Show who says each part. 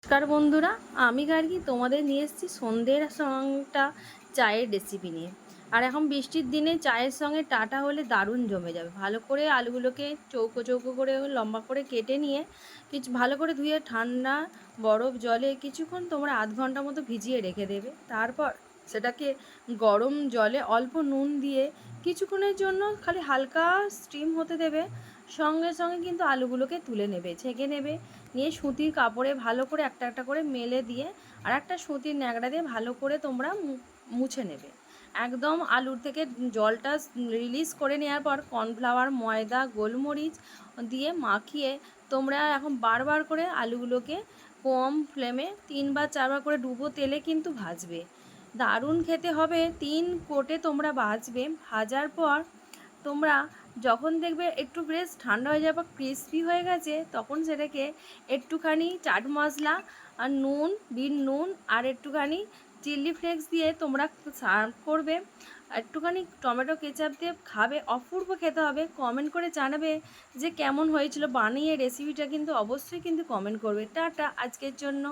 Speaker 1: নমস্কার বন্ধুরা, আমি গার্গী তোমাদের নিয়ে এসেছি সন্ধ্যের সঙ্গটা চায়ের রেসিপি নিয়ে। আর এখন বৃষ্টির দিনে চায়ের সঙ্গে টাটা হলে দারুণ জমে যাবে। ভালো করে আলুগুলোকে চৌকো চৌকো করে লম্বা করে কেটে নিয়ে কিছু ভালো করে ধুয়ে ঠান্ডা বরফ জলে কিছুক্ষণ তোমরা আধ ঘন্টা মতো ভিজিয়ে রেখে দেবে। তারপর সেটাকে গরম জলে অল্প নুন দিয়ে কিছুক্ষণের জন্য খালি হালকা স্টিম হতে দেবে। সঙ্গে সঙ্গে কিন্তু আলুগুলোকে তুলে নেবে, ছেঁকে নেবে, নিয়ে সুতির কাপড়ে ভালো করে একটা একটা করে মেলে দিয়ে আর একটা সুতির ন্যাকড়া দিয়ে ভালো করে তোমরা মুছে নেবে। একদম আলুর থেকে জলটা রিলিজ করে নেওয়ার পর কর্নফ্লাওয়ার, ময়দা, গোলমরিচ দিয়ে মাখিয়ে তোমরা এখন বারবার করে আলুগুলোকে কম ফ্লেমে 3 বা 4 বার করে ডুবো তেলে কিন্তু ভাজবে। দারুণ খেতে হবে। 3 কোটে তোমরা ভাজবে। ভাজার পর তোমরা যখন দেখবে একটু বেশ ঠান্ডা হয়ে যাওয়ার পর ক্রিস্পি হয়ে গেছে, তখন সেটাকে একটুখানি চাট মশলা আর নুন, বিট নুন আর একটুখানি চিলি ফ্লেক্স দিয়ে তোমরা সার্ভ করবে। একটুখানি টমেটো কেচাপ দিয়ে খাবে, অপূর্ব খেতে হবে। কমেন্ট করে জানাবে যে কেমন হয়েছিল। বানিয়ে রেসিপিটা কিন্তু অবশ্যই কিন্তু কমেন্ট করবে। টাটা আজকের জন্য।